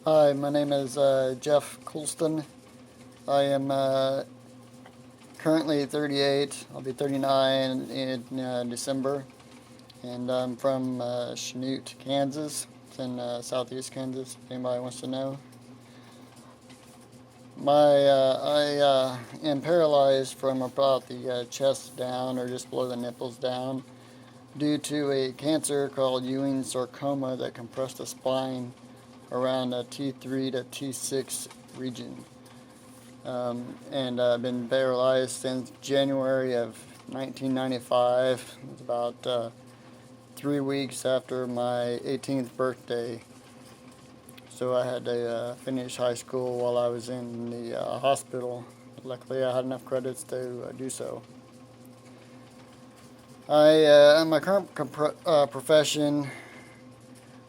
Hi, my name is Jeff Colston. I am currently 38. I'll be 39 in December, and I'm from Chanute, Kansas. It's in southeast Kansas, if anybody wants to know. I am paralyzed from about the chest down, or just below the nipples down, due to a cancer called Ewing sarcoma that compressed the spine around the T3 to T6 region. And I've been paralyzed since January of 1995. It was about 3 weeks after my 18th birthday. So I had to finish high school while I was in the hospital. Luckily, I had enough credits to do so. In my current profession,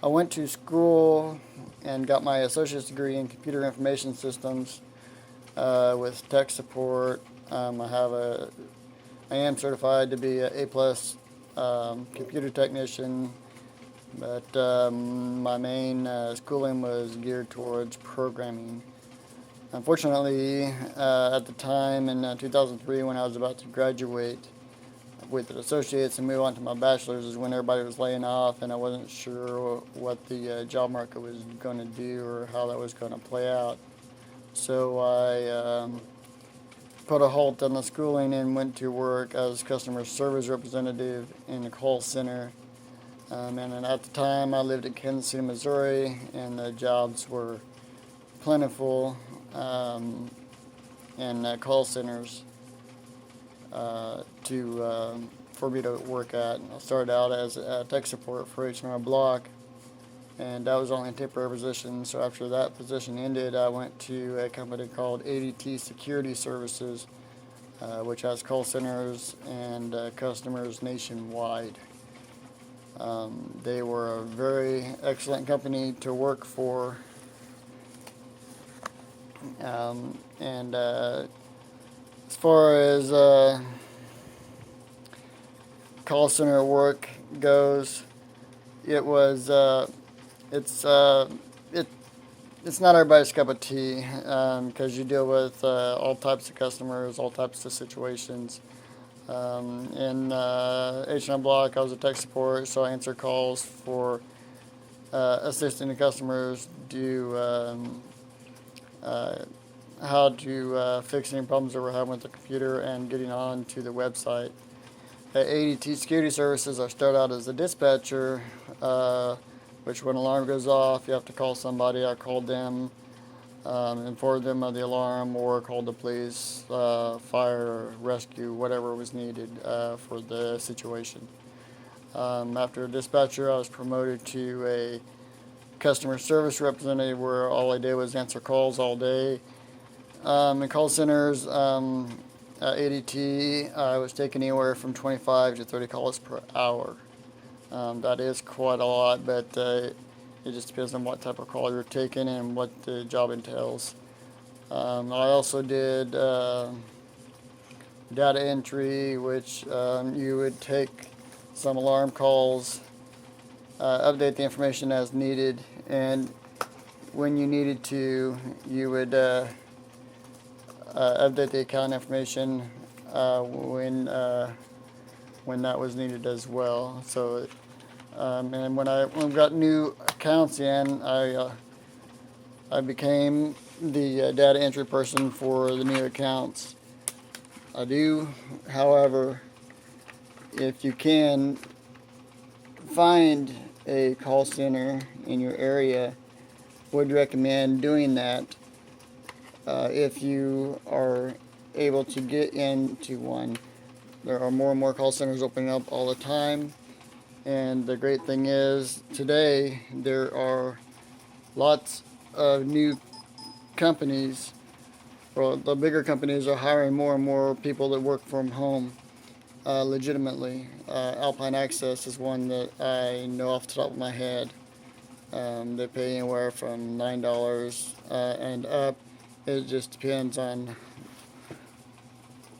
I went to school and got my associate's degree in computer information systems with tech support. I am certified to be a A+ computer technician, but my main schooling was geared towards programming. Unfortunately, at the time in 2003, when I was about to graduate with an associates and move on to my bachelor's, is when everybody was laying off, and I wasn't sure what the job market was going to do or how that was going to play out. So I put a halt on the schooling and went to work as customer service representative in a call center. And at the time, I lived in Kansas City, Missouri, and the jobs were plentiful in call centers for me to work at. I started out as tech support for H&R Block, and that was only a temporary position. So after that position ended, I went to a company called ADT Security Services, which has call centers and customers nationwide. They were a very excellent company to work for. And as far as call center work goes, it was it's it it's not everybody's cup of tea because you deal with all types of customers, all types of situations. In H&M Block, I was a tech support, so I answer calls for assisting the customers do how to fix any problems that we're having with the computer and getting on to the website. At ADT Security Services, I start out as a dispatcher, which when an alarm goes off, you have to call somebody. I called them, informed them of the alarm, or called the police, fire, rescue, whatever was needed for the situation. After a dispatcher, I was promoted to a customer service representative, where all I did was answer calls all day. In call centers, at ADT, I was taking anywhere from 25 to 30 calls per hour. That is quite a lot, but it just depends on what type of call you're taking and what the job entails. I also did data entry, which you would take some alarm calls, update the information as needed, and when you needed to, you would update the account information when that was needed as well. So, and when we got new accounts in, I became the data entry person for the new accounts. I do, however, if you can find a call center in your area, would recommend doing that if you are able to get into one. There are more and more call centers opening up all the time, and the great thing is today there are lots of new companies. Well, the bigger companies are hiring more and more people that work from home legitimately. Alpine Access is one that I know off the top of my head. They pay anywhere from $9 and up. It just depends on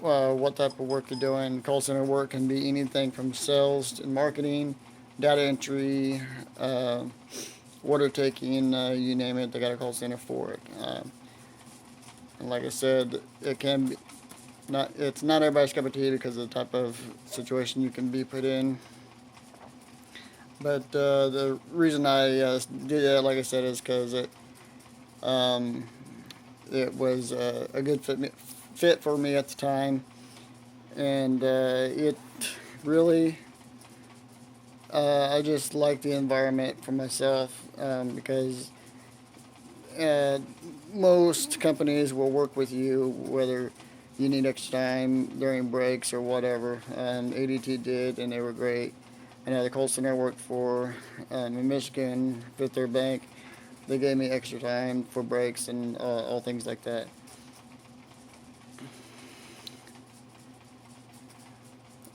what type of work you're doing. Call center work can be anything from sales and marketing, data entry, order taking, you name it, they got a call center for it. And like I said, it can be it's not everybody's cup of tea because of the type of situation you can be put in. But the reason I did that, like I said, is because um, it was a good fit for me at the time, and it really I just like the environment for myself, because most companies will work with you whether you need extra time during breaks or whatever. ADT did, and they were great. I know the call center I worked for in Michigan, Fifth Third Bank, they gave me extra time for breaks and all things like that.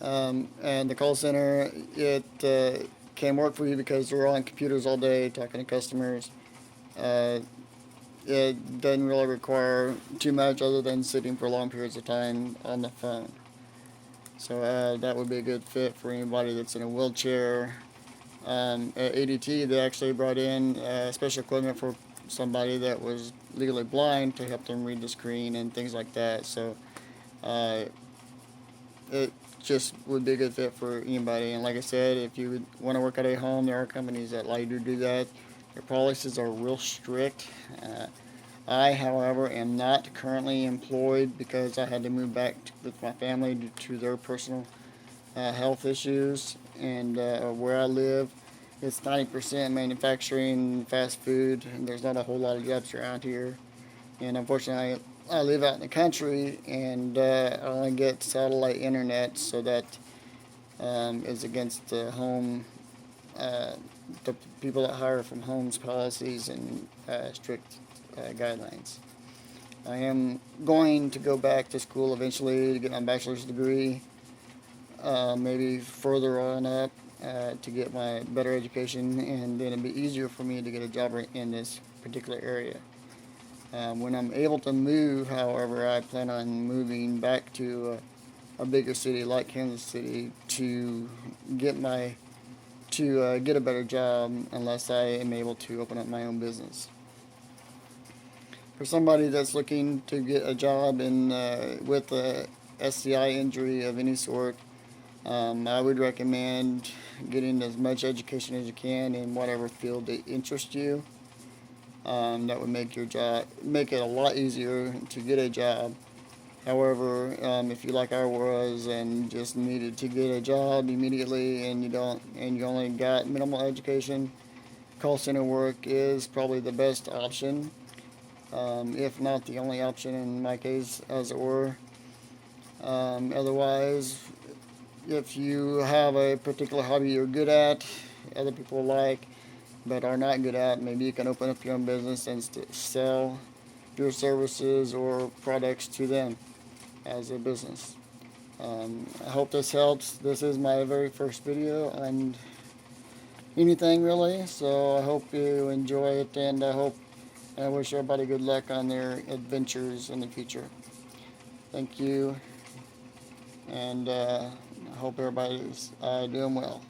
And the call center, it can work for you because we're on computers all day talking to customers. It doesn't really require too much other than sitting for long periods of time on the phone. So that would be a good fit for anybody that's in a wheelchair. At ADT, they actually brought in special equipment for somebody that was legally blind to help them read the screen and things like that. So it just would be a good fit for anybody. And like I said, if you would want to work at a home, there are companies that allow you to do that. Their policies are real strict. I, however, am not currently employed because I had to move back with my family due to their personal health issues. And where I live, it's 90% manufacturing, fast food, and there's not a whole lot of jobs around here. And unfortunately, I live out in the country, and I only get satellite internet, so that is against the home, the people that hire from homes policies and strict guidelines. I am going to go back to school eventually to get my bachelor's degree, maybe further on up to get my better education, and then it'll be easier for me to get a job in this particular area. When I'm able to move, however, I plan on moving back to a bigger city like Kansas City to get get a better job, unless I am able to open up my own business. For somebody that's looking to get a job with a SCI injury of any sort, I would recommend getting as much education as you can in whatever field that interests you. That would make it a lot easier to get a job. However, if you like I was and just needed to get a job immediately and you only got minimal education, call center work is probably the best option, if not the only option in my case, as it were. Otherwise, if you have a particular hobby you're good at, other people like, but are not good at, maybe you can open up your own business and sell your services or products to them as a business. I hope this helps. This is my very first video on anything really, so I hope you enjoy it, and I wish everybody good luck on their adventures in the future. Thank you, and I hope everybody's doing well.